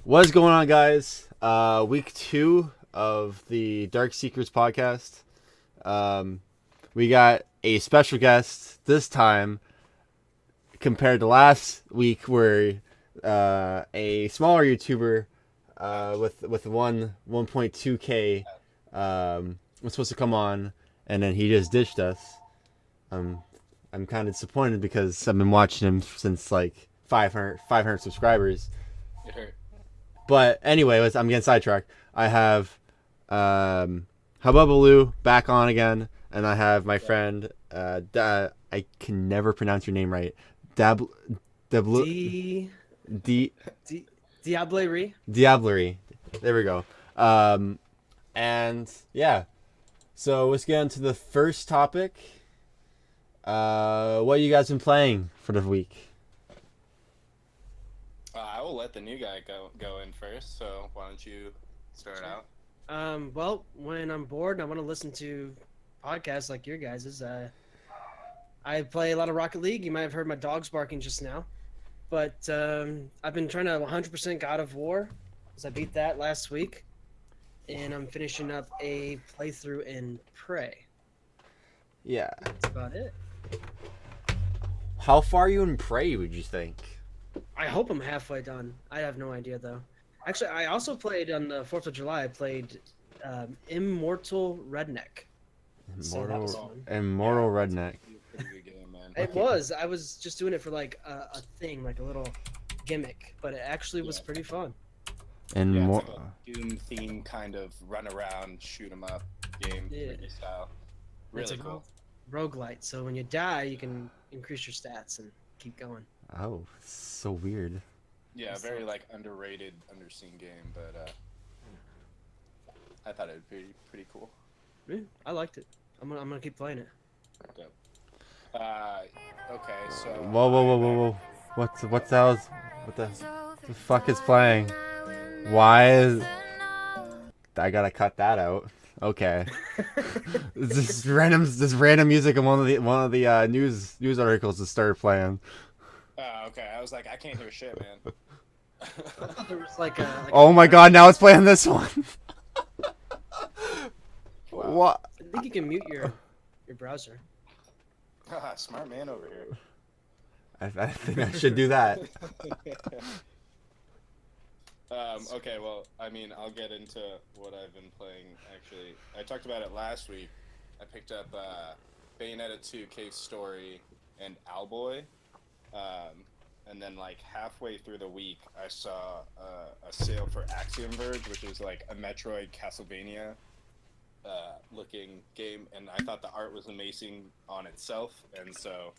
What's going on, guys? Week 2 of the Dark Seekers podcast. We got a special guest this time compared to last week, where a smaller YouTuber with 1.2K was supposed to come on, and then he just ditched us. I'm kind of disappointed because I've been watching him since like 500 subscribers. It hurt. But anyway, I'm getting sidetracked. I have Hababaloo back on again, and I have my friend. I can never pronounce your name right. Diablerie. Diablerie. There we go. And yeah. So let's get into the first topic. What you guys been playing for the week? I will let the new guy go in first. So why don't you start out? Well, when I'm bored and I want to listen to podcasts like your guys's, I play a lot of Rocket League. You might have heard my dogs barking just now, but I've been trying to 100% God of War, because I beat that last week, and I'm finishing up a playthrough in Prey. Yeah. That's about it. How far are you in Prey, would you think? I hope I'm halfway done. I have no idea, though. Actually, I also played on the 4th of July. I played Immortal Redneck. So that was fun. Immortal Redneck. Pretty good game, man. It was. I was just doing it for like a thing, like a little gimmick, but it actually was pretty fun. And Yeah, more. it's like a Doom theme kind of run around, shoot 'em up game style. It's Really a cool. roguelite, so when you die, you can increase your stats and keep going. Oh, so weird. Yeah, very like underrated, underseen game, but I thought it would be pretty cool. Yeah, I liked it. I'm gonna keep playing it. Okay, so Whoa. What the fuck is playing? Why is... I gotta cut that out. Okay. this random music in one of the news articles that started playing. Okay, I was like, I can't hear shit, man. There was like Oh my god, now it's playing this one. What? I think you can mute your browser. Smart man over here. I think I should do that. Okay, well, I mean, I'll get into what I've been playing, actually. I talked about it last week. I picked up Bayonetta 2 Case Story and Owlboy. And then, like, halfway through the week, I saw a sale for Axiom Verge, which is, like, a Metroid Castlevania looking game. And I thought the art was amazing on itself. And so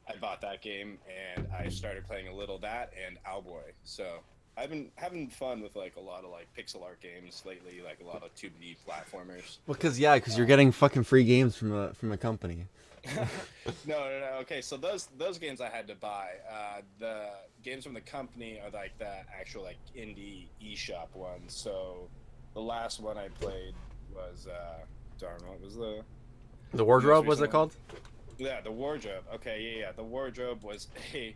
I bought that game, and I started playing a little that and Owlboy. So I've been having fun with like a lot of like pixel art games lately, like a lot of 2D platformers. Well, because you're getting fucking free games from a company. No. Okay, so those games I had to buy. The games from the company are like the actual like indie eShop ones. So the last one I played was darn, what was The Wardrobe, was it called? Yeah, The Wardrobe. Okay, yeah. The Wardrobe was a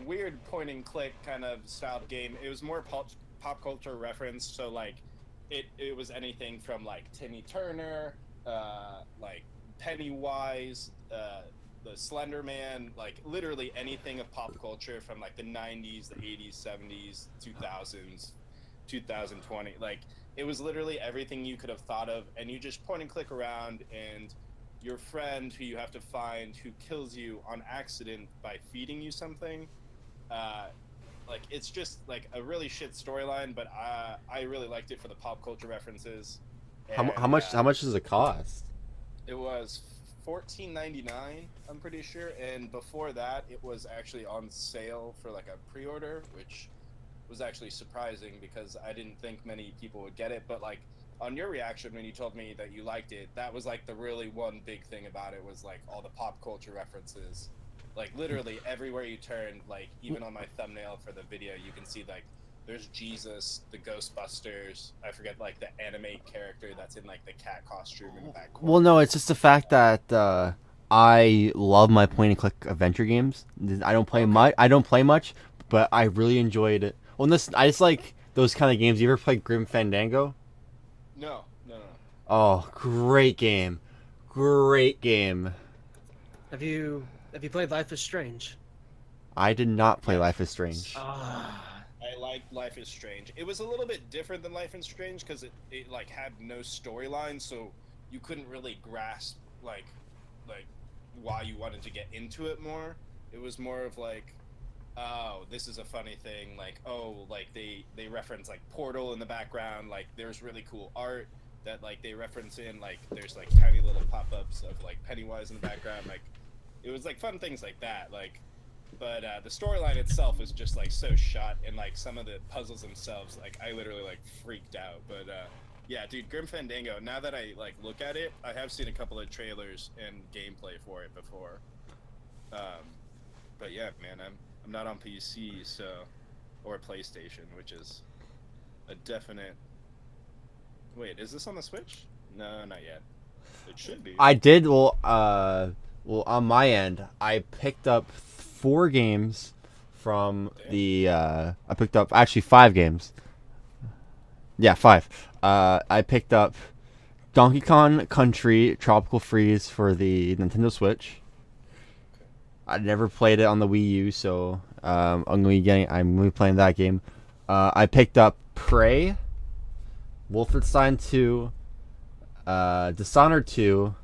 weird point and click kind of styled game. It was more pop culture reference, so like it was anything from like Timmy Turner, like Pennywise, the Slender Man, like literally anything of pop culture from like the 90s, the 80s, 70s, 2000s, 2020. Like it was literally everything you could have thought of, and you just point and click around, and your friend who you have to find who kills you on accident by feeding you something. Like it's just like a really shit storyline, but I really liked it for the pop culture references. And, How much does it cost? It was $14.99, I'm pretty sure, and before that it was actually on sale for like a pre-order, which was actually surprising because I didn't think many people would get it. But like on your reaction when you told me that you liked it, that was like the really one big thing about it was like all the pop culture references. Like literally everywhere you turn, like even on my thumbnail for the video, you can see like there's Jesus, the Ghostbusters, I forget like the anime character that's in like the cat costume in the back corner. Well, no, it's just the fact that I love my point and click adventure games. I don't play much. But I really enjoyed it. Well, I just like those kind of games. You ever played Grim Fandango? No, no, no. Oh, great game. Great game. Have you played Life is Strange? I did not play Life is Strange. Ah, I liked Life is Strange. It was a little bit different than Life is Strange because it like had no storyline, so you couldn't really grasp like why you wanted to get into it more. It was more of like, oh, this is a funny thing. Like, oh, like they reference like Portal in the background. Like, there's really cool art that like they reference in. Like, there's like tiny little pop-ups of like Pennywise in the background. Like, it was like fun things like that. Like, but the storyline itself is just like so shot, and like some of the puzzles themselves, like I literally like freaked out. But yeah, dude, Grim Fandango. Now that I like look at it, I have seen a couple of trailers and gameplay for it before. But yeah, man, I'm not on PC, so or PlayStation, which is a definite. Wait, is this on the Switch? No, not yet. It should be. I did. Well, on my end, I picked up 4 games from the. I picked up actually 5 games. Yeah, 5. I picked up Donkey Kong Country Tropical Freeze for the Nintendo Switch. I never played it on the Wii U, so I'm gonna be playing that game. I picked up Prey, Wolfenstein 2, Dishonored 2,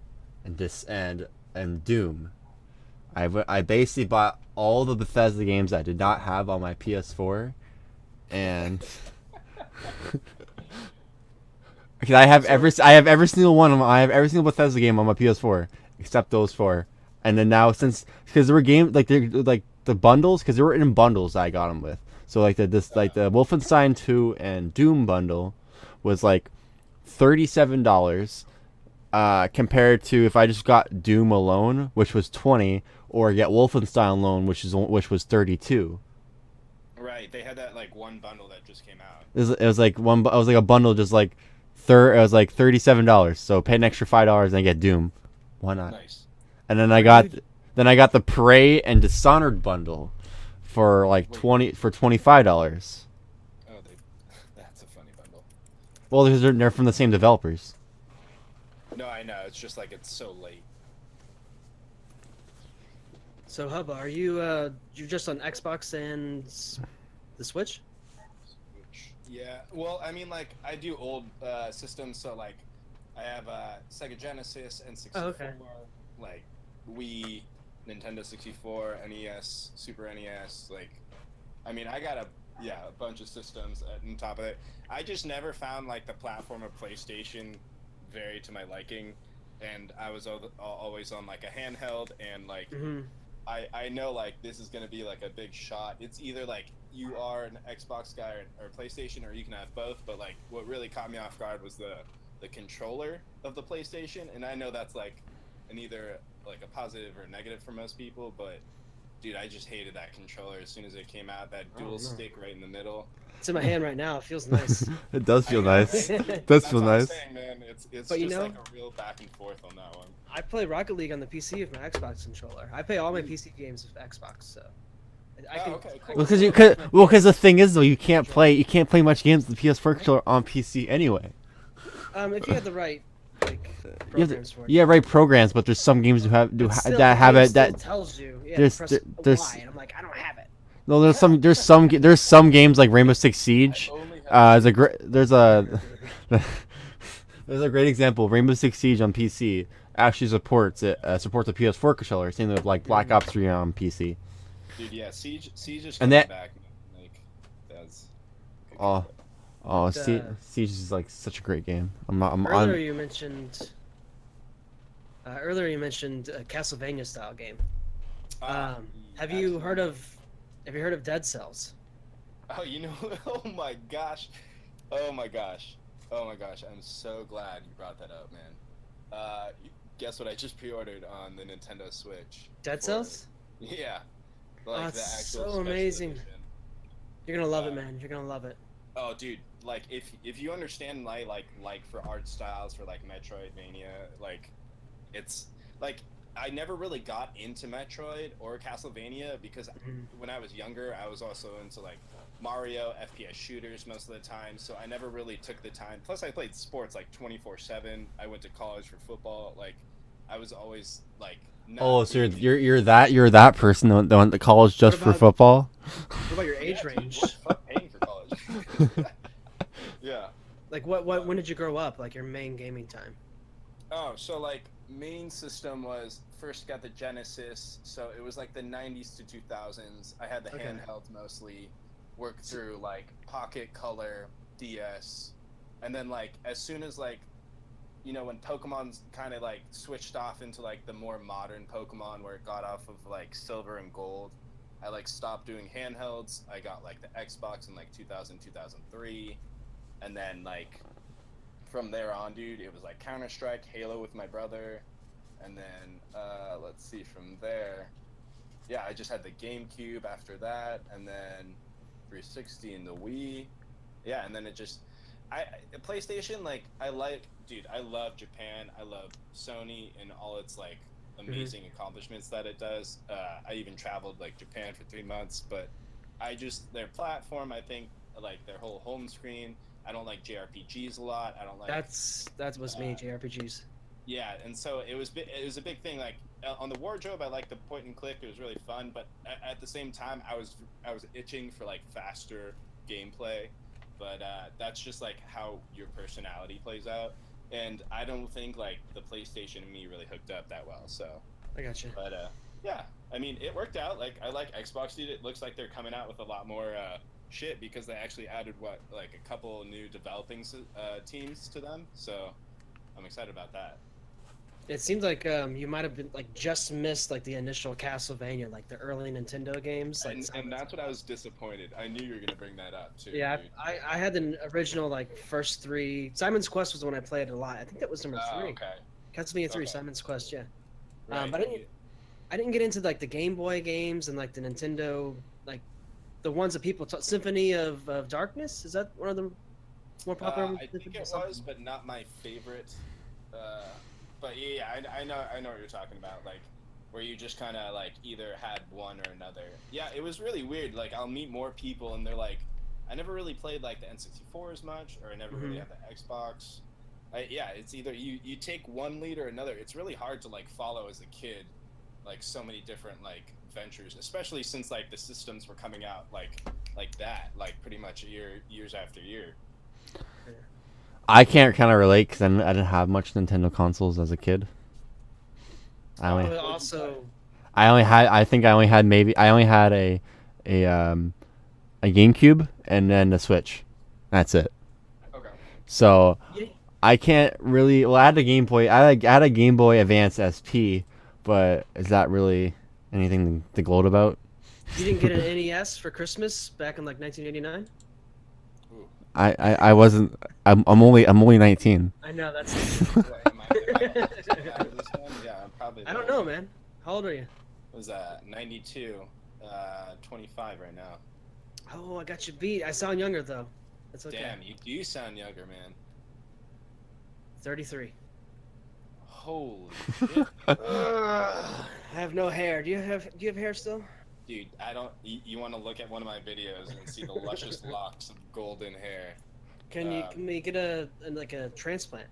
and Doom. I basically bought all the Bethesda games I did not have on my PS4, and because I have every single one of them. I have every single Bethesda game on my PS4 except those 4. And then now because there were games like the bundles, because they were in bundles I got them with. So like the Wolfenstein 2 and Doom bundle was like $37 compared to if I just got Doom alone, which was 20, or get Wolfenstein alone, which was 32. Right, they had that like one bundle that just came out. It was like a bundle just like it was like $37. So pay an extra $5 and I get Doom. Why not? Nice. And then I got the Prey and Dishonored bundle for like $25. Oh, that's a funny bundle. Well, because they're from the same developers. No, I know. It's just like it's so late. so Hubba, are you're just on Xbox and the Switch? Yeah. Well, I mean, like I do old systems, so like I have Sega Genesis and 64, okay. like Wii, Nintendo 64, NES, Super NES. Like, I mean, I got a bunch of systems on top of it. I just never found like the platform of PlayStation very to my liking, and I was always on like a handheld, and like I know like this is gonna be like a big shot. It's either like you are an Xbox guy or PlayStation, or you can have both. But like what really caught me off guard was the controller of the PlayStation, and I know that's like an either like a positive or a negative for most people, but dude, I just hated that controller as soon as it came out. That dual stick right in the middle. It's in my hand right now. It feels nice. It does feel nice. It does That's feel what I'm nice. saying, man. It's But just like a real back and forth on that one. I play Rocket League on the PC with my Xbox controller. I play all my PC games with Xbox, so I can. Okay, cool. Well, because the thing is though, you can't play much games with the PS4 controller on PC anyway. If you had the right like You have programs for it. yeah, right programs, but there's some games that But still, that have the game it that still tells you. Yeah, there's- press there's- Y, and I'm like, I don't have it. no, there's some games like Rainbow Six Siege. There's a great example. Rainbow Six Siege on PC actually supports a PS4 controller, same with like Black Ops 3 on PC. Dude, yeah, Siege is And coming that- back. Like, that's. Oh, Siege is like such a great game. Earlier you mentioned a Castlevania style game. Have you heard of Dead Cells? Oh, you know, oh my gosh, I'm so glad you brought that up, man. Guess what I just pre-ordered on the Nintendo Switch? Dead Cells? Yeah. Like the it's actual so special amazing. edition. You're gonna love it, man. You're gonna love it. Oh, dude, like if you understand like for art styles for like Metroidvania, like it's like I never really got into Metroid or Castlevania because Mhm. when I was younger, I was also into like Mario, FPS shooters most of the time. So I never really took the time. Plus, I played sports like 24/7. I went to college for football. Like, I was always like not. Oh, so really you're that person that went to college just for about- football? What about your age Yeah, dude, range? fuck paying for college. Yeah. Like what when did you grow up? Like your main gaming time? Oh, so like main system was first got the Genesis, so it was like the 90s to 2000s. I had the Okay. handhelds mostly, worked through like Pocket Color, DS, and then like as soon as like when Pokemon's kind of like switched off into like the more modern Pokemon where it got off of like Silver and Gold, I like stopped doing handhelds. I got like the Xbox in like 2000, 2003, and then like from there on, dude, it was like Counter-Strike, Halo with my brother, and then let's see from there. Yeah, I just had the GameCube after that, and then 360 and the Wii. Yeah, and then it just PlayStation, like I love Japan. I love Sony and all its like amazing accomplishments that it does. I even traveled like Japan for 3 months, but their platform, I think, like their whole home screen. I don't like JRPGs a lot. I don't like. That was me, JRPGs. Yeah, and so it was a big thing. Like on the wardrobe, I liked the point and click. It was really fun, but at the same time, I was itching for like faster gameplay. But that's just like how your personality plays out, and I don't think like the PlayStation and me really hooked up that well. So. I got you. But yeah, I mean it worked out. Like I like Xbox, dude. It looks like they're coming out with a lot more shit because they actually added like a couple new developing teams to them. So I'm excited about that. It seems like you might have been like just missed like the initial Castlevania, like the early Nintendo games. Like And that's what I was disappointed. I knew you were gonna bring that up too. yeah, dude. I had the original like first three. Simon's Quest was the one I played a lot. I think that was number Oh, 3. okay. Castlevania 3, Okay. Simon's Quest, yeah. Right. But I didn't get into like the Game Boy games and like the Nintendo, like the ones that people Symphony of Darkness. Is that one of the more popular ones? I think it was, but not my favorite. But yeah, I know what you're talking about. Like where you just kind of like either had one or another. Yeah, it was really weird. Like I'll meet more people and they're like, I never really played like the N64 as much, or I never really had the Xbox. Yeah, it's either you take one lead or another. It's really hard to like follow as a kid, like so many different like ventures, especially since like the systems were coming out like that, like pretty much years after year. I can't kind of relate because I didn't have much Nintendo consoles as a kid. I only had a GameCube and then a Switch. That's it. Okay. So Yeah. I can't really. Well, I had a Game Boy. I had a Game Boy Advance SP, but is that really anything to gloat about? You didn't get an NES for Christmas back in like 1989? I wasn't. I'm only 19. I know that's. Am I after this one? Yeah, I'm probably. I don't know, man. How old are you? Was 92, 25 right now. Oh, I got you beat. I sound younger though. That's okay. Damn, you do sound younger, man. 33. Holy shit, I have no hair. Do you have hair still? dude! I don't. You want to look at one of my videos and see the luscious locks of golden hair. Can we get a transplant?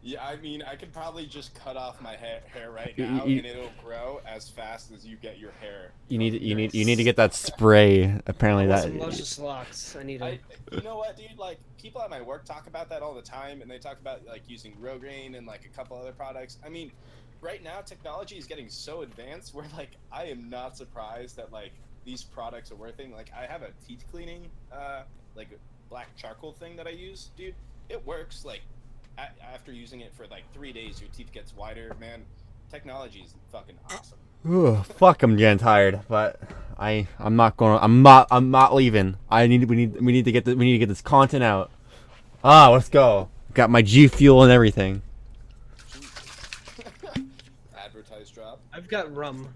Yeah, I mean, I could probably just cut off my hair right now, and it'll grow as fast as you get your hair. You need to get that spray. Apparently that. Some luscious locks. I need a. You know what, dude? Like people at my work talk about that all the time, and they talk about like using Rogaine and like a couple other products. I mean, right now technology is getting so advanced where like I am not surprised that like these products are working. Like I have a teeth cleaning like black charcoal thing that I use, dude. It works. Like after using it for like 3 days, your teeth gets whiter. Man, technology is fucking awesome. Ugh, fuck, I'm getting tired, but I'm not leaving. We need to get this content out. Let's go. Got my G Fuel and everything. Advertise drop. I've got rum.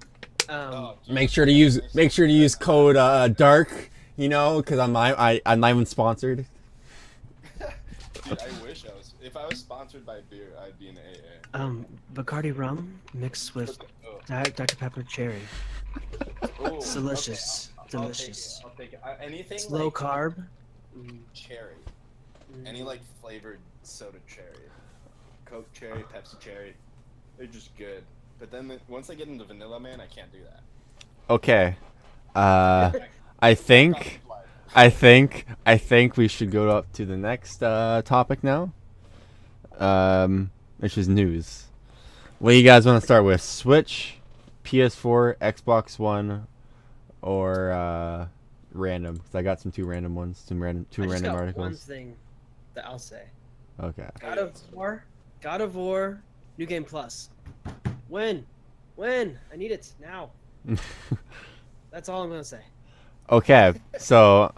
Dude, Make sure to use code dark, because I'm not even sponsored. dude, I wish I was. If I was sponsored by beer, I'd be in AA. Bacardi rum mixed with Diet Dr Pepper cherry. Ooh, It's delicious. okay. Delicious. I'll take it. Anything It's like low carb. cherry. Any like flavored soda cherry. Coke cherry, Pepsi cherry. They're just good. But then once I get into vanilla, man, I can't do that. Okay. I think we should go up to the next topic now. Which is news. What do you guys want to start with? Switch, PS4, Xbox One, or random? Because I got two random ones, two random One articles. thing that I'll say. Okay. God of War, New Game Plus. When? I need it now. That's all I'm gonna say. Okay, so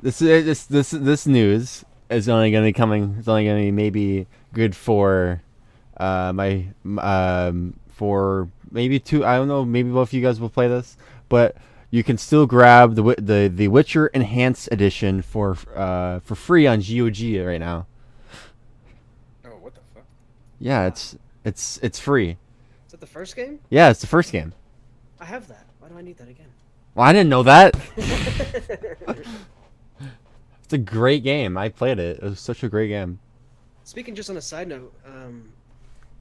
this news is only gonna be coming. It's only gonna be maybe good for for maybe two. I don't know. Maybe both of you guys will play this, but you can still grab the Witcher Enhanced Edition for free on GOG right now. Oh, what the fuck? Yeah, it's free. Is that the first game? Yeah, it's the first game. I have that. Why do I need that again? Well, I didn't know that. It's a great game. I played it. It was such a great game. Speaking just on a side note,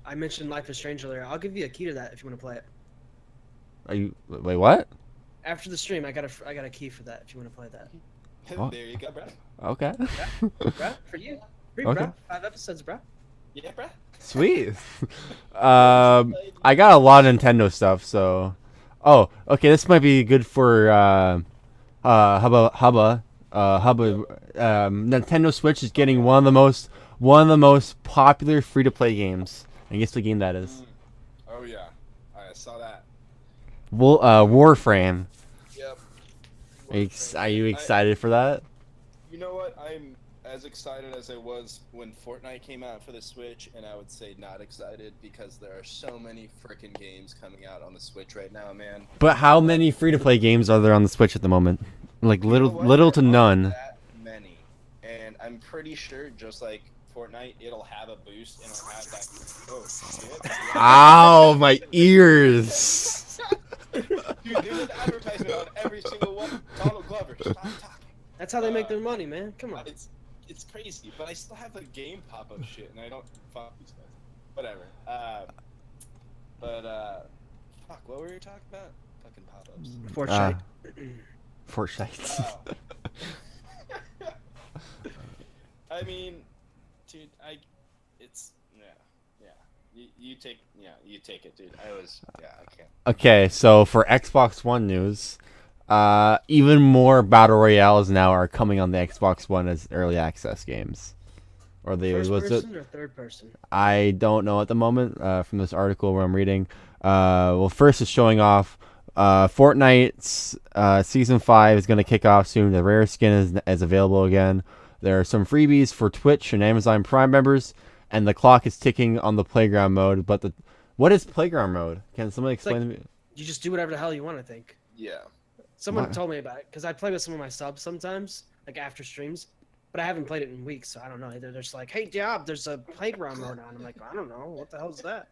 I mentioned Life is Strange earlier. I'll give you a key to that if you want to play it. Wait, what? After the stream, I got a key for that if you want to play that. Oh. There you go, bro. Okay. Bruh, for you. Free, Okay. bruh. 5 episodes, bruh. Yeah, bro. Sweet. I got a lot of Nintendo stuff, so. Oh, okay. This might be good for Hubba. Nintendo Switch is getting one of the most popular free-to-play games. And guess what game that is? Oh yeah, I saw that. Warframe. Yep. Are you excited for that? You know what? I'm as excited as I was when Fortnite came out for the Switch, and I would say not excited because there are so many freaking games coming out on the Switch right now, man. But how many free-to-play games are there on the Switch at the moment? Like little to none. That many, and I'm pretty sure just like Fortnite, it'll have a boost and it'll have that. Oh shit! Ow, my ears. Dude, there's an advertisement on every single one. Donald Glover, stop talking. That's how they make their money, man. Come on. It's crazy, but I still have the game pop-up shit, and I don't fuck these guys. Whatever. Fuck, what were you talking about? Fucking pop-ups. Fortnite. Fortnite. Oh. I mean, dude, it's you take it, dude. I can't. Okay, so for Xbox One news, even more battle royales now are coming on the Xbox One as early access games. Or First person or third person? I don't know at the moment. From this article where I'm reading, well, first is showing off Fortnite's season 5 is going to kick off soon. The rare skin is available again. There are some freebies for Twitch and Amazon Prime members, and the clock is ticking on the playground mode. But what is playground mode? Can somebody explain to me? You just do whatever the hell you want, I think. Yeah. Someone told me about it because I play with some of my subs sometimes, like after streams, but I haven't played it in weeks, so I don't know. They're just like, "Hey, Diab, there's a playground mode on." I'm like, I don't know, what the hell is that?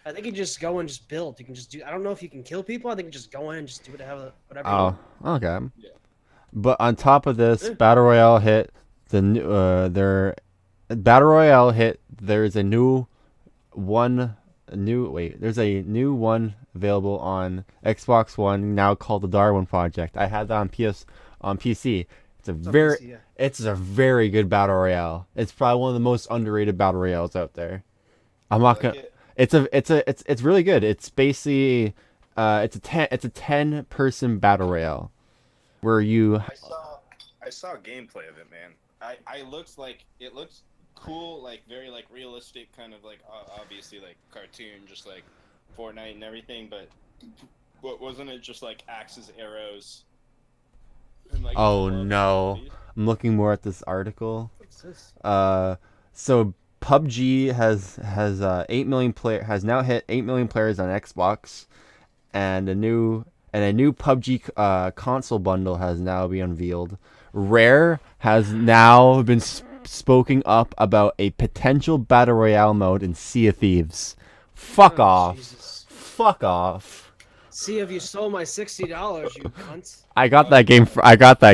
I think you just go and just build. You can just do. I don't know if you can kill people. I think you just go in and just do whatever. You want. Okay. Yeah. But on top of this, Battle Royale hit Battle Royale hit. There's a new one. There's a new one available on Xbox One now called the Darwin Project. I had that on PC. It's a very good battle royale. It's probably one of the most underrated battle royales out there. I'm not gonna. It's really good. It's basically it's a 10-person battle royale where you. I saw gameplay of it, man. It looks cool, like very like realistic, kind of like obviously like cartoon, just like Fortnite and everything. But wasn't it just like axes, arrows? And, like, oh no, I'm looking more at this article. What's this? So PUBG has now hit 8 million players on Xbox, and a new PUBG console bundle has now been unveiled. Rare has now been spoken up about a potential battle royale mode in Sea of Thieves. Fuck Oh, off. Jesus. Fuck off. See if you stole my $60, you cunt. I got that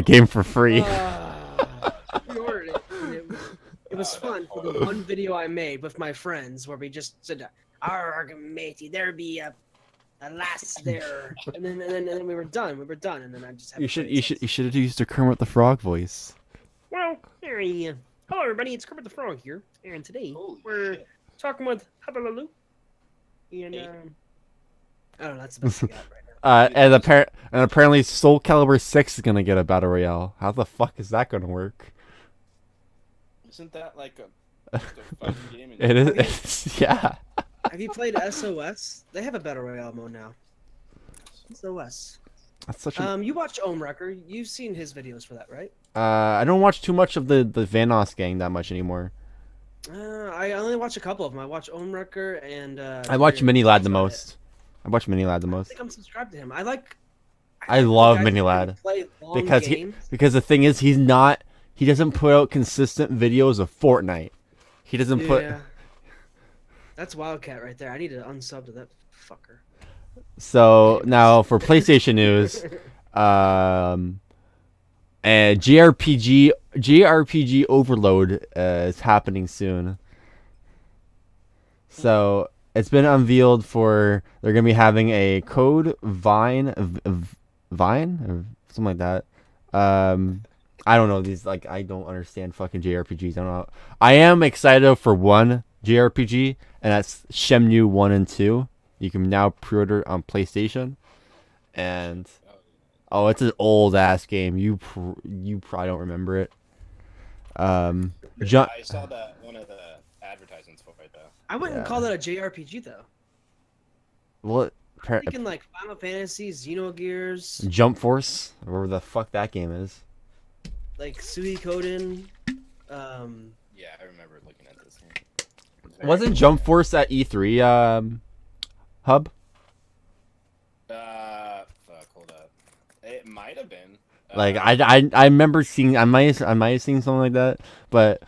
game for free. We ordered it. And it was fun for the one video I made with my friends where we just said, "Arg, matey, there be a lass there," and then we were done. And then I just had You should have used a Kermit the Frog voice. Well, here hello everybody, it's Kermit the Frog here, and today we're talking with Hubbaloo, and I don't know, that's the best I got right now. And apparently Soul Calibur 6 is gonna get a battle royale. How the fuck is that gonna work? Isn't that like a fighting game? It is. Yeah. Have you played SOS? They have a battle royale mode now. SOS. That's such a. You watch Omrecker. You've seen his videos for that, right? I don't watch too much of the Vanos gang that much anymore. I only watch a couple of them. I watch Omrecker and. I watch Mini Lad the That's about most. I watch Mini Lad the I most. think I'm subscribed to him. I love guys Mini who Lad play long because games. because the thing is he doesn't put out consistent videos of Fortnite. He doesn't put. Yeah. That's Wildcat right there. I need to unsub to that fucker. So now for PlayStation news, and JRPG Overload is happening soon. So it's been unveiled for they're gonna be having a code Vine or something like that. I don't know these I don't understand fucking JRPGs. I don't know. I am excited for one JRPG, and that's Shenmue 1 and 2. You can now pre-order on PlayStation, and it's an old ass game. You probably don't remember it. I saw that one of the advertisements for it though. I wouldn't call that a JRPG though. What? I'm thinking like Final Fantasy, Xenogears, Jump Force, or whatever the fuck that game is. like Suikoden. Yeah, I remember looking at this game. Wasn't Jump Force at E3 hub? Fuck, hold up. It might have been. I remember seeing I might have seen something like that, but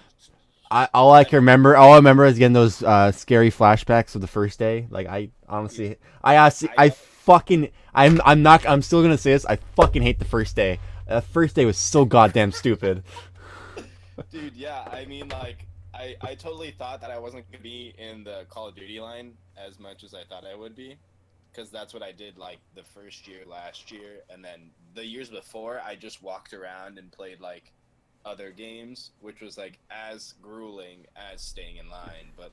all I remember is getting those scary flashbacks of the first day. Like I'm still gonna say this. I fucking hate the first day. That first day was so goddamn stupid. Dude, yeah, I mean, like, I totally thought that I wasn't going to be in the Call of Duty line as much as I thought I would be. Because that's what I did, like, the first year, last year. And then the years before, I just walked around and played, like, other games. Which was, like, as grueling as staying in line. But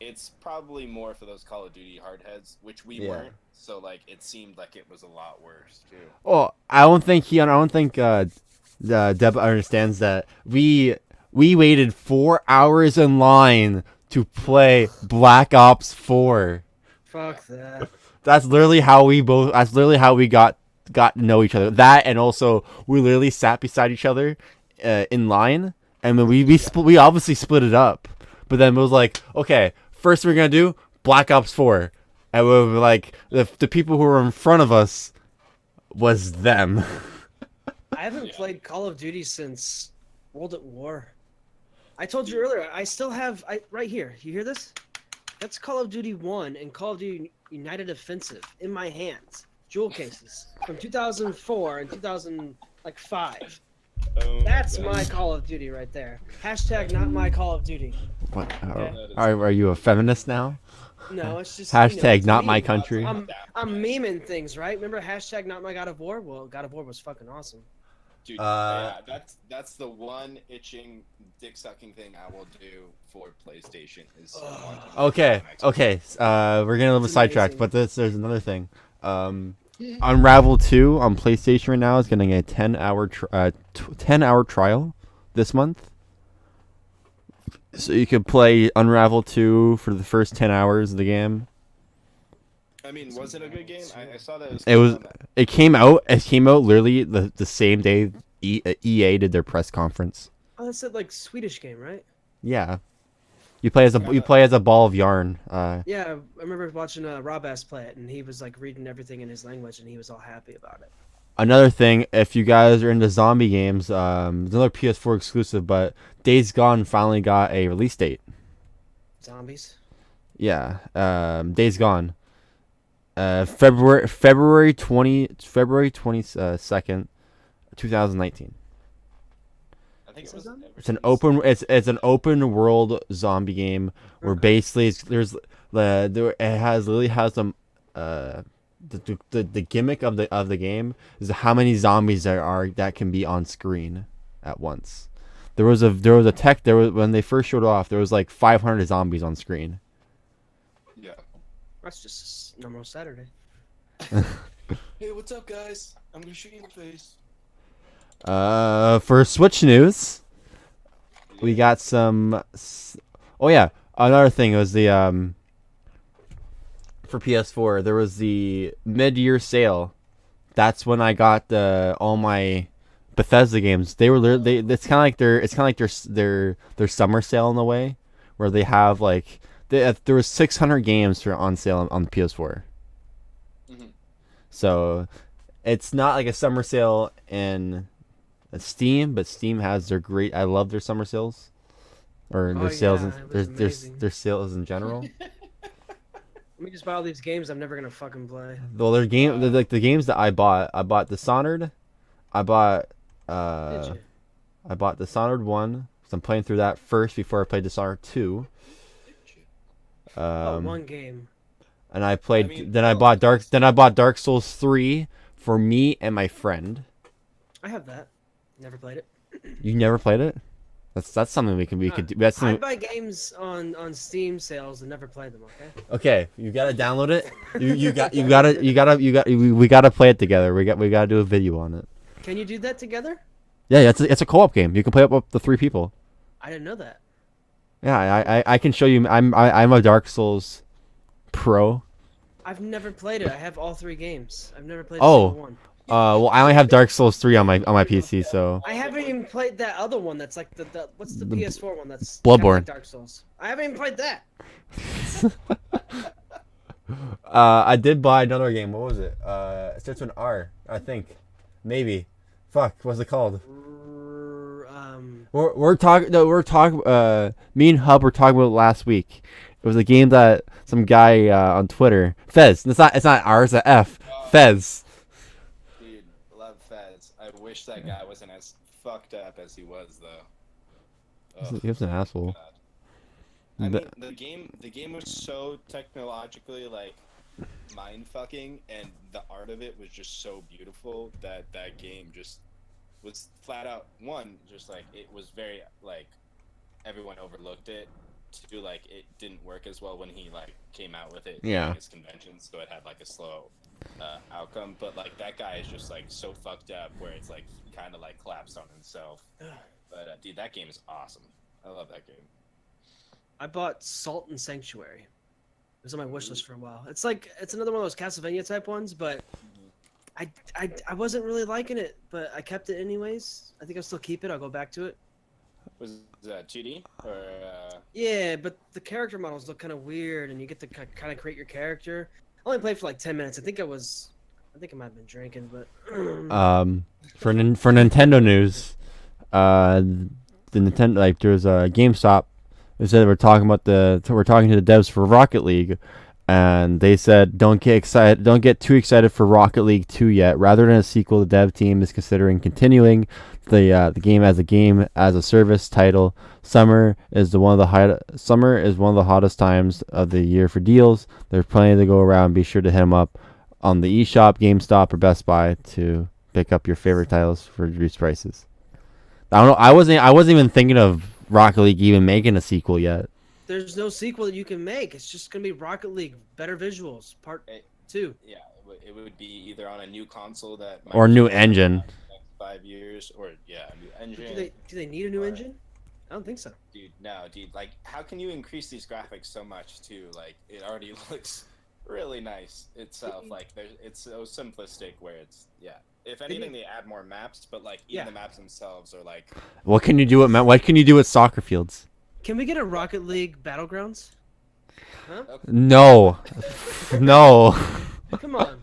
it's probably more for those Call of Duty hardheads, which we weren't. So, like, it seemed like it was a lot worse, too. Well, I don't think Deb understands that we waited 4 hours in line to play Black Ops 4. Fuck that. That's literally how we got to know each other. That, and also we literally sat beside each other in line, and then we obviously split it up. But then it was like, okay, first we're gonna do Black Ops 4, and we were like the people who were in front of us was them. I haven't played Call of Duty since World at War. I told you earlier, I still have right here. You hear this? That's Call of Duty 1 and Call of Duty United Offensive in my hands. Jewel cases from 2004 and 2005. That's my Call of Duty right there. Hashtag not my Call of Duty. What? Are you a feminist now? No, it's just hashtag it's not meme. my country. I'm memeing things, right? Remember hashtag not my God of War? Well, God of War was fucking awesome. Dude, yeah, that's the one itching, dick-sucking thing I will do for PlayStation. Okay. We're getting a little bit sidetracked, but there's another thing. Unravel 2 on PlayStation right now is getting a 10-hour trial this month. So you could play Unravel 2 for the first 10 hours of the game. I mean, was it a good game? I saw that it came out literally the same day EA did their press conference. Oh, that's that like Swedish game, right? Yeah. You play as a ball of yarn. Yeah, I remember watching Rob Ass play it, and he was like reading everything in his language, and he was all happy about it. Another thing, if you guys are into zombie games, it's another PS4 exclusive, but Days Gone finally got a release date. Zombies. Yeah, Days Gone. February 22nd, 2019. I think it was. It's an open world zombie game where basically the gimmick of the game is how many zombies there are that can be on screen at once. There was when they first showed off, there was like 500 zombies on screen. Yeah. That's just a normal Saturday. Hey, what's up, guys? I'm gonna shoot you in the face. For Switch news, we got some. Oh yeah, another thing was the for PS4 there was the mid-year sale. That's when I got all my Bethesda games. It's kind of like their summer sale in a way, where they have like there was 600 games on sale on the PS4. Mm-hmm. So it's not like a summer sale in Steam, but Steam has their great. I love their summer sales, or their sales. Their sales in general. Let me just buy all these games I'm never gonna fucking play. Well, they're like the games that I bought. I bought Dishonored. I bought Dishonored 1. So I'm playing through that first before I played Dishonored 2. One game. And I played. Then I bought Dark Souls 3 for me and my friend. I have that. Never played it. You never played it? That's something we could do. That's I something. buy games on Steam sales and never play them. Okay. Okay, you gotta download it. We gotta play it together. We gotta do a video on it. Can you do that together? Yeah, it's a co-op game. You can play up to 3 people. I didn't know that. Yeah, I can show you. I'm a Dark Souls pro. I've never played it. I have all 3 games. I've never played a single one. Well, I only have Dark Souls 3 on my PC, so. I haven't even played that other one. That's like the what's the PS4 one? That's Bloodborne. like Dark Souls. I haven't even played that. I did buy another game. What was it? It starts with an R, I think. Maybe. Fuck. What's it called? We're talking. No, we're talking. Me and Hub were talking about it last week. It was a game that some guy on Twitter, Fez. It's not R. It's a F. Fez. Dude, love Fez. I wish that guy wasn't as fucked up as he was, though. He was an asshole. God. I mean, the game was so technologically like mind fucking, and the art of it was just so beautiful that game just was flat out just like it was very like everyone overlooked it. To like it didn't work as well when he like came out with it during his convention, so it had like a slow outcome. But like that guy is just like so fucked up where it's like he kind of like collapsed on himself. But dude, that game is awesome. I love that game. I bought Salt and Sanctuary. It was on my wish list for a while. It's another one of those Castlevania type ones, but I wasn't really liking it, but I kept it anyways. I think I'll still keep it. I'll go back to it. Was that 2D or? Yeah, but the character models look kind of weird, and you get to kind of create your character. I only played for like 10 minutes. I think I might have been drinking, but. For Nintendo news, the Nintendo there's a GameStop. They said we're talking to the devs for Rocket League, and they said don't get too excited for Rocket League 2 yet. Rather than a sequel, the dev team is considering continuing the game as a service title. Summer is one of the hottest times of the year for deals. There's plenty to go around. Be sure to hit them up on the eShop, GameStop, or Best Buy to pick up your favorite titles for reduced prices. I don't know. I wasn't even thinking of Rocket League even making a sequel yet. There's no sequel that you can make. It's just gonna be Rocket League, better visuals, part 2. Yeah, it would be either on a new console that or new engine. 5 years, or a new engine. Do they need a new engine? I don't think so. Dude, no, dude. Like, how can you increase these graphics so much too? Like, it already looks really nice itself. Like, it's so simplistic where it's If anything, they add more maps, but like even the maps themselves are like. What can you do with soccer fields? Can we get a Rocket League Battlegrounds? Huh? Okay. No. No. Come on.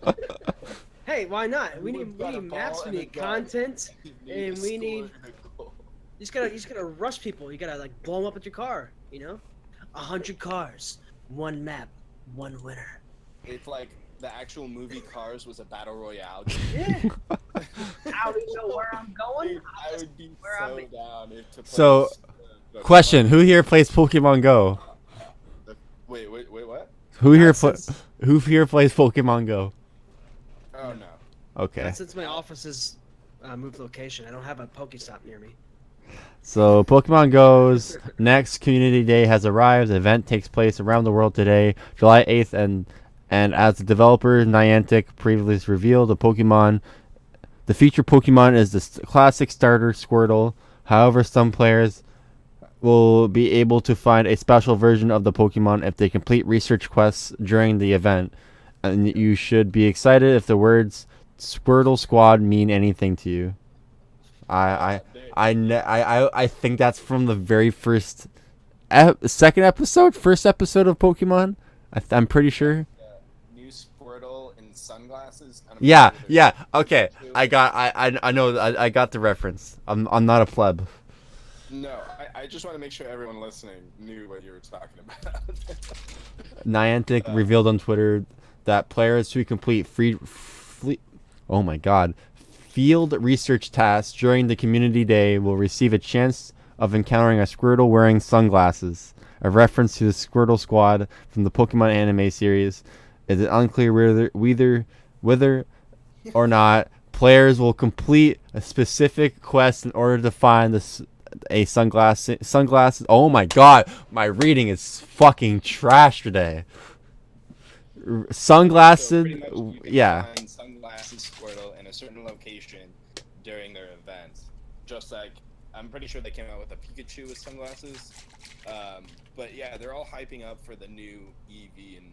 Hey, why not? We need maps, we need content, and we need You just gotta rush people. You gotta like blow them up with your car. 100 cars, one map, one winner. If like the actual movie Cars was a battle royale. Yeah. How do you know where I'm going? Dude, I would be so down if to play So, question: who here plays Pokemon Go? Wait, what? Who here Since plays Pokemon Go? Oh no. Okay. since my office is moved location, I don't have a Pokestop near me. So Pokemon Go's next Community Day has arrived. The event takes place around the world today, July 8th, and as the developer Niantic previously revealed, the featured Pokemon is the classic starter Squirtle. However, some players will be able to find a special version of the Pokemon if they complete research quests during the event. And you should be excited if the words Squirtle Squad mean anything to you. I think that's from the very first, first episode of Pokemon. I'm pretty sure. New Squirtle in sunglasses. Yeah. Okay, I know. I got the reference. I'm not a pleb. No, I just want to make sure everyone listening knew what you were talking about. Niantic revealed on Twitter that players who complete field research tasks during the Community Day will receive a chance of encountering a Squirtle wearing sunglasses. A reference to the Squirtle Squad from the Pokemon anime series. It is unclear whether or not players will complete a specific quest in order to find sunglasses. Oh my god, my reading is fucking trash today. Sunglasses, So yeah. find sunglasses Squirtle in a certain location during their event. Just like I'm pretty sure they came out with a Pikachu with sunglasses. But yeah, they're all hyping up for the new Eevee and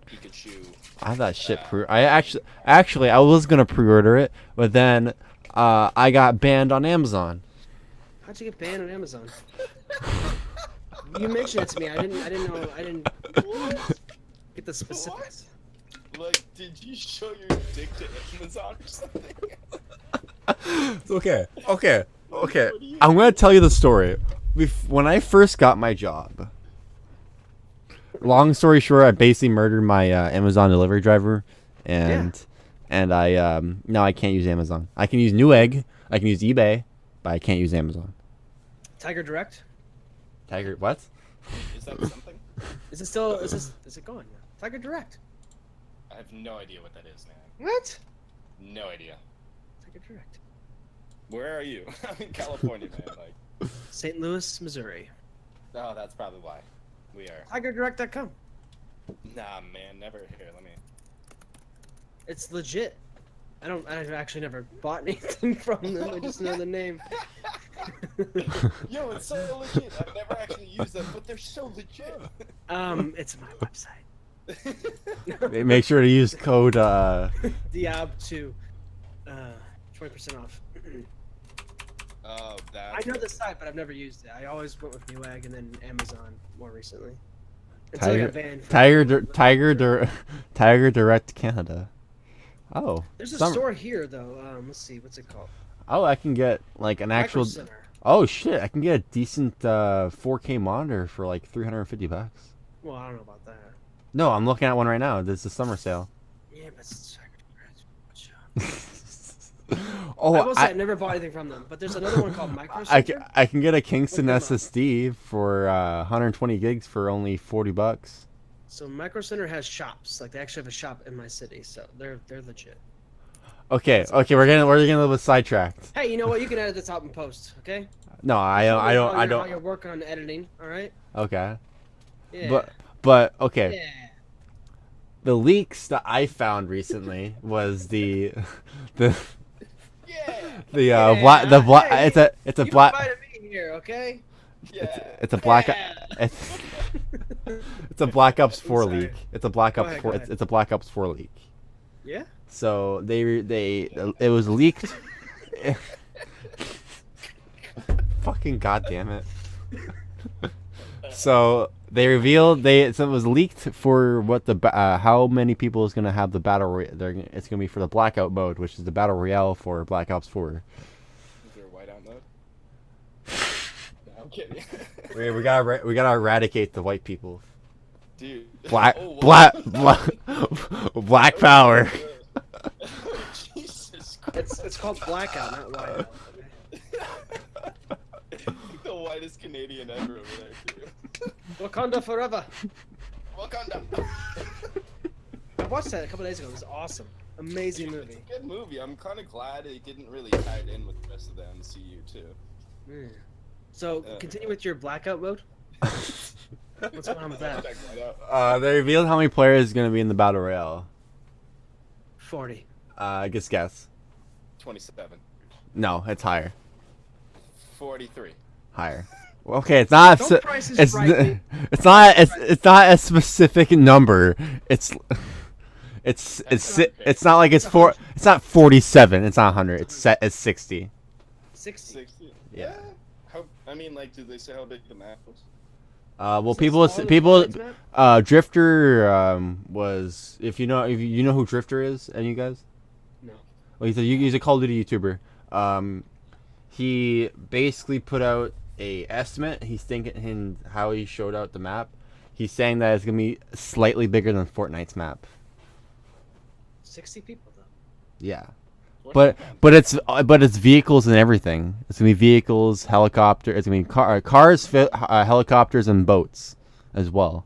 Pikachu. I have that shit I actually I was gonna pre-order it, but then I got banned on Amazon. How'd you get banned on Amazon? You mentioned it to me. I didn't get the specifics. What? Like, did you show your dick to Amazon or something? Okay. I'm gonna tell you the story. When I first got my job, long story short, I basically murdered my Amazon delivery driver, and I now I can't use Amazon. I can use Newegg, I can use eBay, but I can't use Amazon. Tiger Direct? Tiger what? Is that something? Is it going? Tiger Direct. I have no idea what that is, man. What? No idea. Tiger Direct. Where are you? I'm in California, man. Like, St. Louis, Missouri. oh, that's probably why. We are. TigerDirect.com. Nah, man, never here. Let me. It's legit. I've actually never bought anything from them. I just know the name. Yo, it's so legit. I've never actually used them, but they're so legit. It's my website. Make sure to use code Diab2. 20% off. Oh, that. I know the site, but I've never used it. I always went with Newegg and then Amazon more recently. Until I got banned from Tiger Direct Canada. Oh. There's a store here though. Let's see, what's it called? Oh, I can get like an actual. Micro Center. Oh shit! I can get a decent 4K monitor for like $350. Well, I don't know about that. No, I'm looking at one right now. This is a summer sale. Yeah, but it's Oh, I will say I never bought anything from them, but there's another one called Micro Center. I can get a Kingston Look them up. SSD for 120 gigs for only $40. So Micro Center has shops. Like they actually have a shop in my city, so they're legit. Okay, we're getting a little bit sidetracked. Hey, you know what? You can edit this out and post, okay? No, I How don't. you're working on editing, all right? Okay, Yeah. but okay. Yeah. The leaks that I found recently was the Yeah. it's a You black invited me here, okay? Yeah. it's a black Yeah. it's a Black Ops 4 sorry. leak. It's a Black Go Ops ahead, 4 go ahead. it's a Black Ops 4 leak. Yeah. So it was leaked. Fucking goddamn it. So they revealed so it was leaked for what how many people is gonna have the it's gonna be for the blackout mode, which is the battle royale for Black Ops 4. Is there a whiteout mode? I'm kidding. We gotta eradicate the white people. Dude. Black Oh, black what? black power. Jesus Christ. It's called blackout, not whiteout. The whitest Canadian ever over there, too. Wakanda forever. Wakanda. I watched that a couple days ago. It was awesome. Amazing Dude, movie. It's a good movie. I'm kind of glad it didn't really tie it in with the rest of the MCU, too. Yeah. So, continue with your blackout mode. What's going on with that? Check that out. They revealed how many players is gonna be in the battle royale. 40. I guess. 27. No, it's higher. 43. Higher. Well, okay, it's not. Don't price is It's right, dude. it's not. It's not a specific number. It's not like it's four. It's not 47. It's not 100. It's 60. 60. 60. Yeah. How? I mean, like, did they say how big the map was? Well, Is this people, all the Fortnite map? Drifter was if you know who Drifter is, any of you guys? No. Well, he's a Call of Duty YouTuber. He basically put out a estimate. He's thinking how he showed out the map. He's saying that it's gonna be slightly bigger than Fortnite's map. 60 people, though. Yeah. But it's vehicles and everything. It's gonna be vehicles, helicopter. It's gonna be cars, helicopters, and boats as well.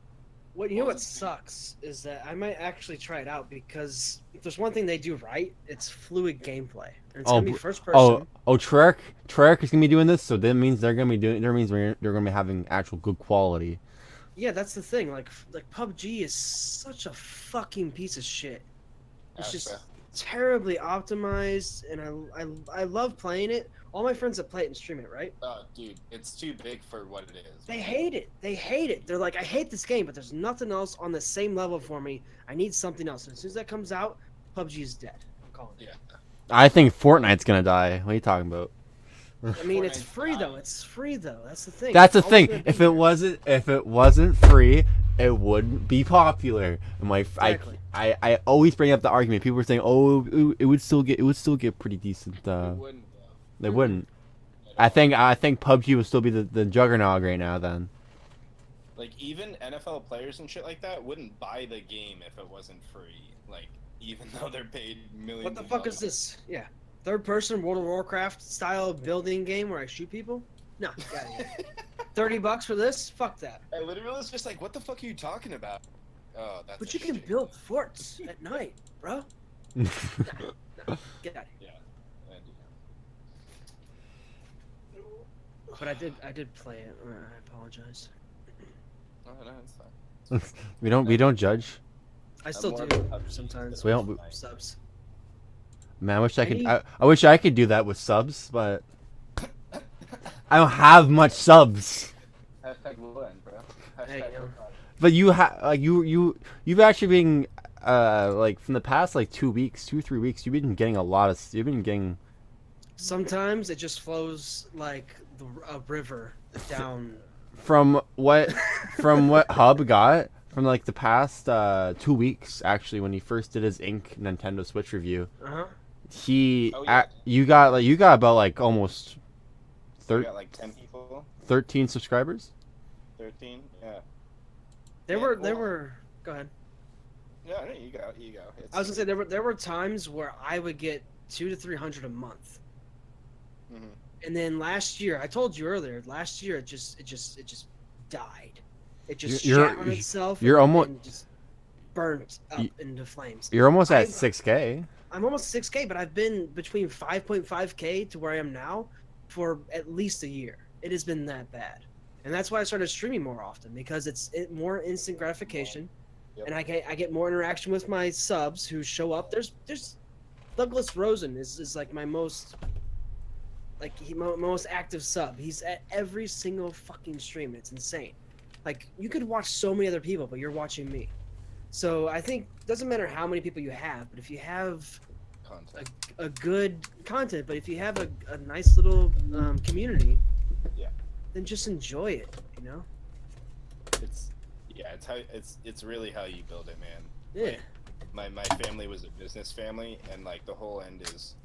You know what sucks is that I might actually try it out because if there's one thing they do right, it's fluid gameplay. And it's gonna be first person. Treyarch is gonna be doing this, so that means they're gonna be doing. That means they're gonna be having actual good quality. Yeah, that's the thing. Like PUBG is such a fucking piece of shit. It's just terribly optimized, and I love playing it. All my friends that play it and stream it, right? Oh, dude, it's too big for what it is. They hate it. They hate it. They're like, I hate this game, but there's nothing else on the same level for me. I need something else. And as soon as that comes out, PUBG is dead. I'm calling it. Yeah. I think Fortnite's gonna die. What are you talking about? I mean, it's free though. It's free though. That's the thing. That's the It's always thing. gonna be If there. it wasn't free, it wouldn't be popular. And Exactly. I always bring up the argument. People were saying, "Oh, it would still get pretty decent." It wouldn't, though. They wouldn't. I think PUBG would still be the juggernaut right now. Then. Like, even NFL players and shit like that wouldn't buy the game if it wasn't free. Like, even though they're paid millions. What the of fuck is dollars. this? Yeah, third person World of Warcraft style building game where I shoot people? No, get outta here. $30 for this? Fuck that. I literally was just like, what the fuck are you talking about? Oh, that's. But a you can shit. build forts at night, bro. No, get out of here. Yeah. And, But I did play it. I apologize. no, it's fine. we don't judge. I still more do of a PUBG sometimes. We don't- with subs. Man, I wish I could. Any- I wish I could do that with subs, but I don't have much subs. Hashtag win, bro. Hey, Hashtag yo. win. But you've actually been like from the past like 2 weeks, 3 weeks. You've been getting a lot of. You've been getting. Sometimes it just flows like a river down. From what Hub got from like the past 2 weeks actually when he first did his Nintendo Switch review. Uh-huh. Oh, yeah. You got about like almost We got like 10 people. 13 subscribers. 13. Yeah. They Yeah, were well- go ahead. Yeah, no, you go. It's, I was gonna say there were times where I would get 200 to 300 a month. Mhm. And then last year, I told you earlier, last year it just died. It just You're- shat on itself. you're and almost- just burnt up into flames. You're almost at I- 6K. I'm almost 6K, but I've been between 5.5K to where I am now for at least a year. It has been that bad, and that's why I started streaming more often because it's more instant gratification, Yep. and I get more interaction with my subs who show up. There's Douglas Rosen is like my most most active sub. He's at every single fucking stream. It's insane. Like you could watch so many other people, but you're watching me. So I think it doesn't matter how many people you have, but if you have content. a good content, but if you have a nice little community, Yeah. then just enjoy it. You know? It's really how you build it, man. Yeah. My family was a business family, and like the whole end is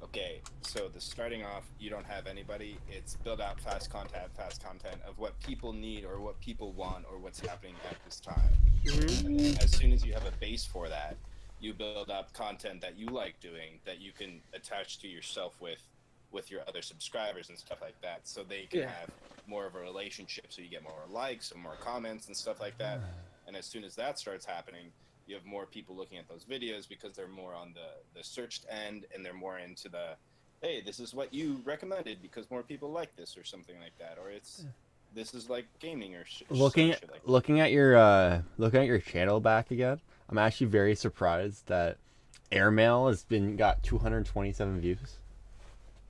okay, so the starting off, you don't have anybody. It's build out fast content of what people need or what people want or what's happening at this time. Mm-hmm. And then as soon as you have a base for that, you build up content that you like doing that you can attach to yourself with your other subscribers and stuff like that, so they can have more of a relationship, so you get more likes and more comments and stuff like that. And as soon as that starts happening, you have more people looking at those videos because they're more on the searched end, and they're more into the, hey, this is what you recommended because more people like this or something like that, or it's this is like gaming or looking shit like that. looking at your channel back again, I'm actually very surprised that Airmail got 227 views.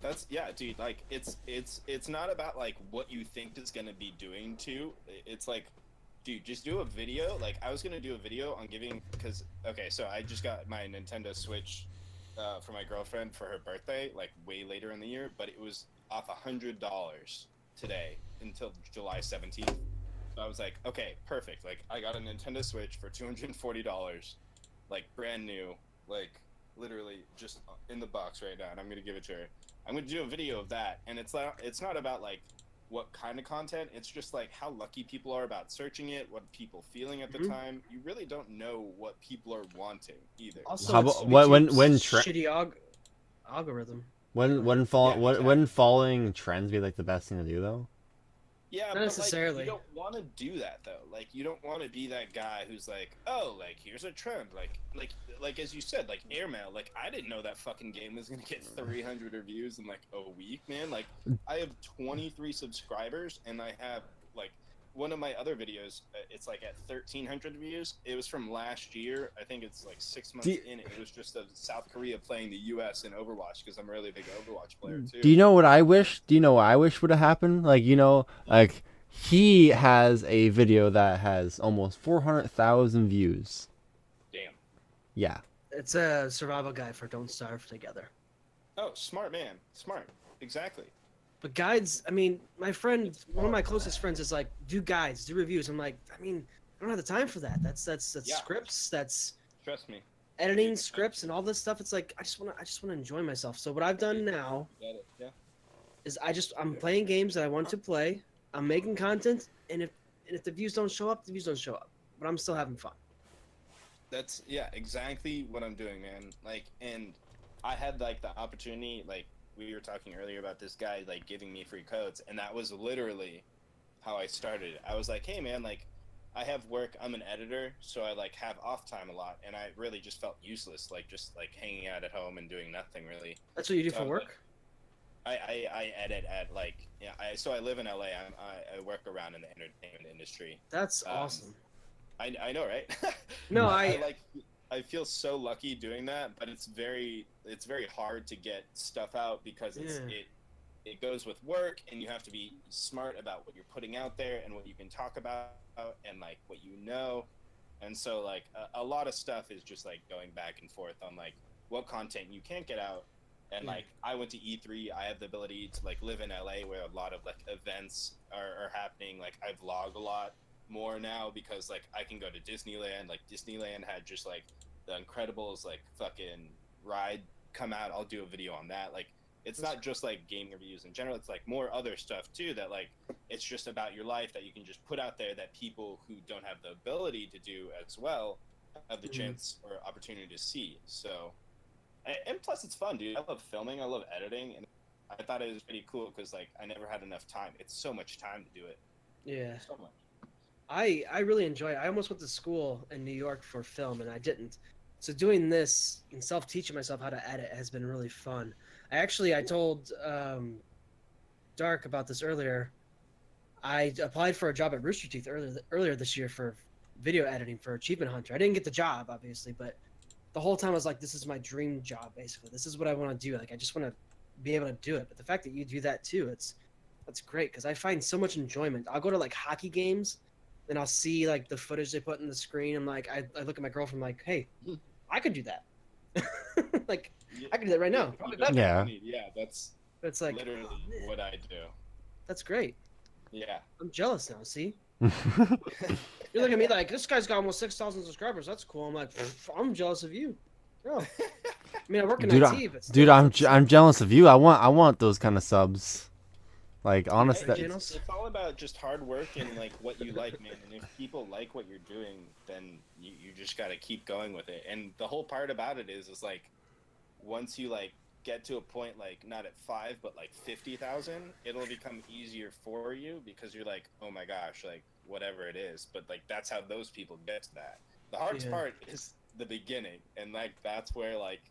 That's dude, like it's not about like what you think is gonna be doing to. It's like, dude, just do a video. Like, I was gonna do a video on giving, because okay, so I just got my Nintendo Switch for my girlfriend for her birthday, like way later in the year, but it was off $100 today until July 17th. So I was like, okay, perfect. Like, I got a Nintendo Switch for $240, like brand new, like literally just in the box right now, and I'm gonna give it to her. I'm gonna do a video of that, and it's not about like what kind of content. It's just like how lucky people are about searching it, what people feeling at the time. You really don't know what people are wanting either. Also, How it's about when YouTube's shitty algorithm. when following trends be like the best thing to do though? Yeah, Not but necessarily. like, you don't want to do that though. Like, you don't want to be that guy who's like, oh, like here's a trend. Like as you said, like Airmail. Like, I didn't know that fucking game was gonna get 300 reviews in like a week, man. Like, I have 23 subscribers, and I have like one of my other videos. It's like at 1,300 views. It was from last year. I think it's like 6 months in. It was just of South Korea playing the U.S. in Overwatch, because I'm a really big Overwatch player too. Do you know what I wish? Do you know what I wish would have happened? Like, like he has a video that has almost 400,000 views. Damn. Yeah. It's a survival guide for Don't Starve Together. Oh, smart man. Smart. Exactly. But guides, I mean, my friend, one of my closest friends is like, do guides, do reviews. I'm like, I mean, I don't have the time for that. That's Yeah. scripts, that's Trust me. editing scripts and all this stuff. It's like I just want to enjoy myself. So what I've done now Got it. Yeah. is I'm playing games that I want to play. I'm making content, and if the views don't show up, the views don't show up. But I'm still having fun. That's exactly what I'm doing, man. Like, and I had like the opportunity, like we were talking earlier about this guy like giving me free codes, and that was literally how I started. I was like, hey man, like I have work, I'm an editor, so I like have off time a lot, and I really just felt useless, like just like hanging out at home and doing nothing really. That's what you do So for I was work? I edit at like so I live in LA. I work around in the entertainment industry. That's awesome. I know, right? No, I feel so lucky doing that, but it's very hard to get stuff out because it goes with work, and you have to be smart about what you're putting out there and what you can talk about and like what you know. And so like a lot of stuff is just like going back and forth on like what content you can't get out. And like I went to E3, I have the ability to like live in LA where a lot of like events are happening. Like I vlog a lot more now because like I can go to Disneyland. Like Disneyland had just like the Incredibles like fucking ride come out. I'll do a video on that. Like it's not just like game reviews in general. It's like more other stuff too that like it's just about your life that you can just put out there that people who don't have the ability to do as well have the chance or opportunity to see. So. And plus, it's fun, dude. I love filming. I love editing, and I thought it was pretty cool because, like, I never had enough time. It's so much time to do it. Yeah. So much. I really enjoy it. I almost went to school in New York for film, and I didn't. So doing this and self-teaching myself how to edit has been really fun. I told Dark about this earlier. I applied for a job at Rooster Teeth earlier this year for video editing for Achievement Hunter. I didn't get the job, obviously, but the whole time I was like, this is my dream job, basically. This is what I want to do. Like, I just want to be able to do it. But the fact that you do that too, that's great, because I find so much enjoyment. I'll go to like hockey games, and I'll see like the footage they put in the screen. I'm like, I look at my girlfriend, like, hey, I could do that. Like, I could do that right now. Probably better. Yeah, that's like literally what I do. That's great. Yeah. I'm jealous now. See. You're looking at me like, this guy's got almost 6,000 subscribers. That's cool. I'm like, I'm jealous of you. Oh, I mean, I work in Dude, IT, but still, dude, it's I'm jealous of you. I want those kind of subs. Like, honest, Hey, that, channels. It's all about just hard work and like what you like, man. And if people like what you're doing, then you just got to keep going with it. And the whole part about it is like once you like get to a point like not at 5 but like 50,000, it'll become easier for you because you're like, oh my gosh, like whatever it is. But like that's how those people get to that. The hardest Yeah. part is the beginning, and like that's where like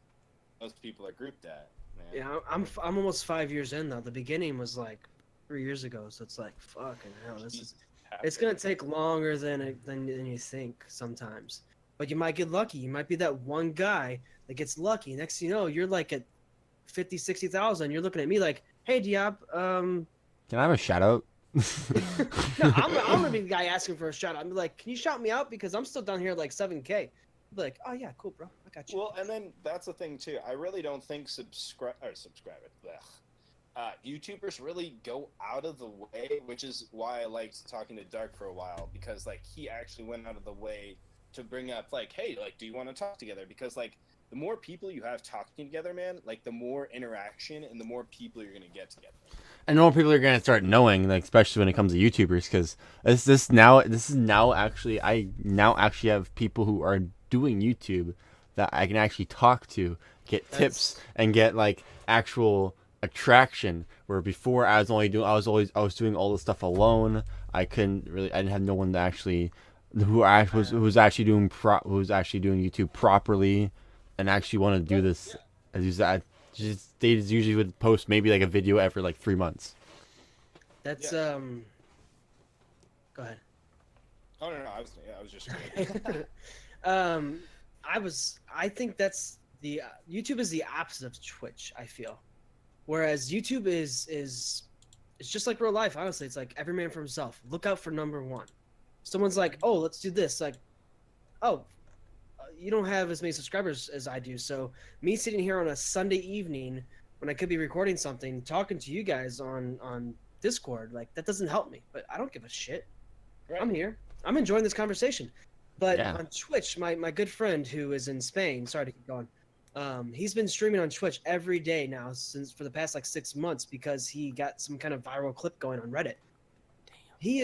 most people are grouped at. Man. Yeah, I'm almost 5 years in though. The beginning was like 3 years ago, so it's like fucking hell. It's gonna take longer than you think sometimes. But you might get lucky. You might be that one guy that gets lucky. Next thing you know, you're like at 50, 60,000. You're looking at me like, hey Diab, can I have a shout out? no, I'm gonna be the guy asking for a shout out. I'm like, can you shout me out because I'm still down here at like 7K. Be like, oh yeah, cool, bro, I got you. Well, and then that's the thing too. I really don't think subscribe it. YouTubers really go out of the way, which is why I liked talking to Dark for a while, because like he actually went out of the way to bring up like, hey, like, do you want to talk together? Because like the more people you have talking together, man, like the more interaction and the more people you're gonna get together. And more people are gonna start knowing, like, especially when it comes to YouTubers, because this is now actually I now actually have people who are doing YouTube that I can actually talk to, get tips, and get like actual attraction. Where before I was doing all this stuff alone. I didn't have no one to actually who was actually doing YouTube properly, and actually want to do this. They usually would post maybe like a video every like 3 months. That's Yeah. Go ahead. Oh no, I was just I think that's the YouTube is the opposite of Twitch. I feel, whereas YouTube is it's just like real life. Honestly, it's like every man for himself. Look out for number one. Someone's like, oh, let's do this. Like, oh, you don't have as many subscribers as I do. So me sitting here on a Sunday evening when I could be recording something, talking to you guys on Discord, like that doesn't help me. But I don't give a shit. Right. I'm here. I'm enjoying this conversation. But Yeah. on Twitch, my good friend who is in Spain, sorry to keep going, he's been streaming on Twitch every day now for the past like 6 months because he got some kind of viral clip going on Reddit. He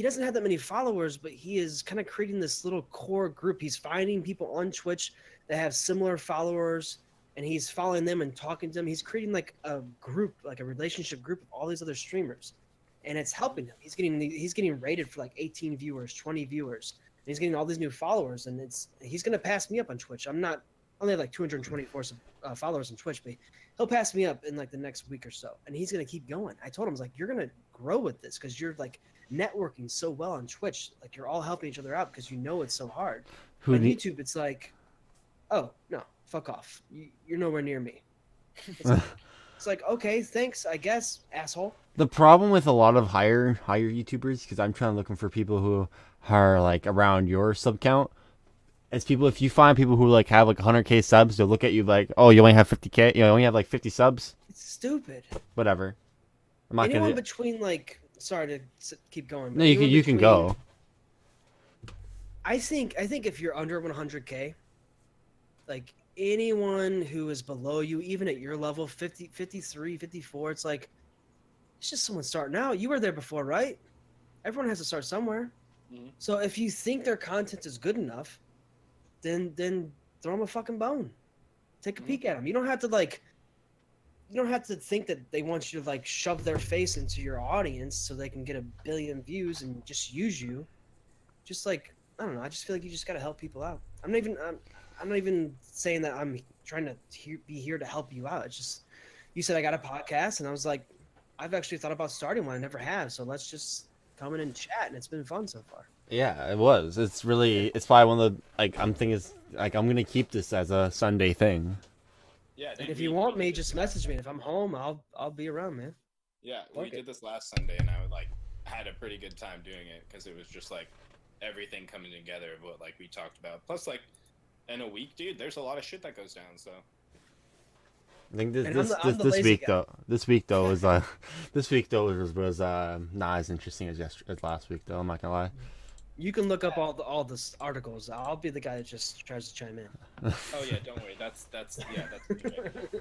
doesn't have that many followers, but he is kind of creating this little core group. He's finding people on Twitch that have similar followers, and he's following them and talking to them. He's creating like a group, like a relationship group of all these other streamers, and it's helping him. He's getting rated for like 18 viewers, 20 viewers, and he's getting all these new followers. And he's gonna pass me up on Twitch. I only have like 224 followers on Twitch, but he'll pass me up in like the next week or so, and he's gonna keep going. I told him, I was like, you're gonna grow with this because you're like networking so well on Twitch, like you're all helping each other out because you know it's so hard. On YouTube, it's like, oh no, fuck off, you're nowhere near me. It's like, okay, thanks, I guess, asshole. The problem with a lot of higher YouTubers, because I'm trying looking for people who are like around your sub count, is people, if you find people who like have like 100K subs, they'll look at you like, oh, you only have 50K, you only have like 50 subs. It's stupid. Whatever. I'm not Anyone gonna. between like, sorry to keep going. But No, you can go. I think if you're under 100K, like anyone who is below you, even at your level, 50, 53, 54, it's like, it's just someone starting out. You were there before, right? Everyone has to start somewhere. Mhm. So if you think their content is good enough, then throw them a fucking bone. Take a peek at them. You don't have to think that they want you to like shove their face into your audience so they can get 1 billion views and just use you. Just like, I don't know. I just feel like you just got to help people out. I'm not even saying that I'm trying to be here to help you out. It's just, you said I got a podcast, and I was like, I've actually thought about starting one. I never have. So let's just come in and chat, and it's been fun so far. Yeah, it was. It's probably one of the, like, I'm thinking is like I'm gonna keep this as a Sunday thing. Yeah, And if you want me, just message me. If I'm home, I'll be around, man. Yeah, Fuck we it. did this last Sunday, and I had a pretty good time doing it because it was just like everything coming together of what like we talked about. Plus, like in a week, dude, there's a lot of shit that goes down. So I think And I'm the lazy week guy. this week though was not as interesting as last week though. I'm not gonna lie. You can look up all the articles. I'll be the guy that just tries to chime in. Oh yeah, don't worry. That's okay.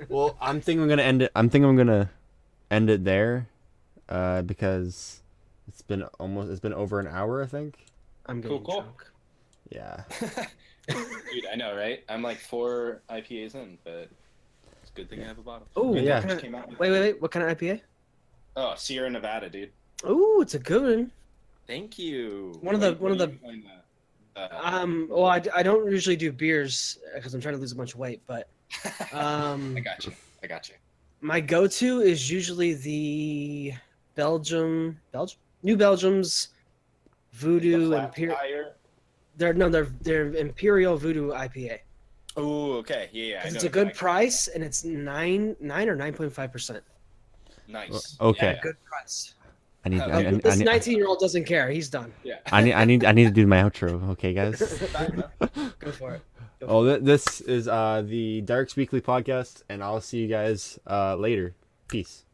Well, I'm thinking I'm gonna end it. I'm thinking I'm gonna end it there, because it's been over an hour, I think. I'm getting Cool. drunk. Yeah. Dude, I know, right? I'm like 4 IPAs in, but it's a good thing I have a bottle. Oh, Yeah. Just came out with- Wait. What kind of IPA? Oh, Sierra Nevada, dude. Oh, it's a good one. Thank you. One of the- Well, I don't usually do beers because I'm trying to lose a bunch of weight, but I got you. my go-to is usually the New Belgium's Voodoo Imperial. They're Imperial Voodoo IPA. Oh, okay. Yeah. Because it's a good price and it's 9 or 9.5%. Nice. Okay. Yeah. Good price. I need. This 19-year-old doesn't care. He's done. Yeah. I need to do my outro. Okay, guys. Go for it. Oh, this is the Darks Weekly podcast, and I'll see you guys later. Peace.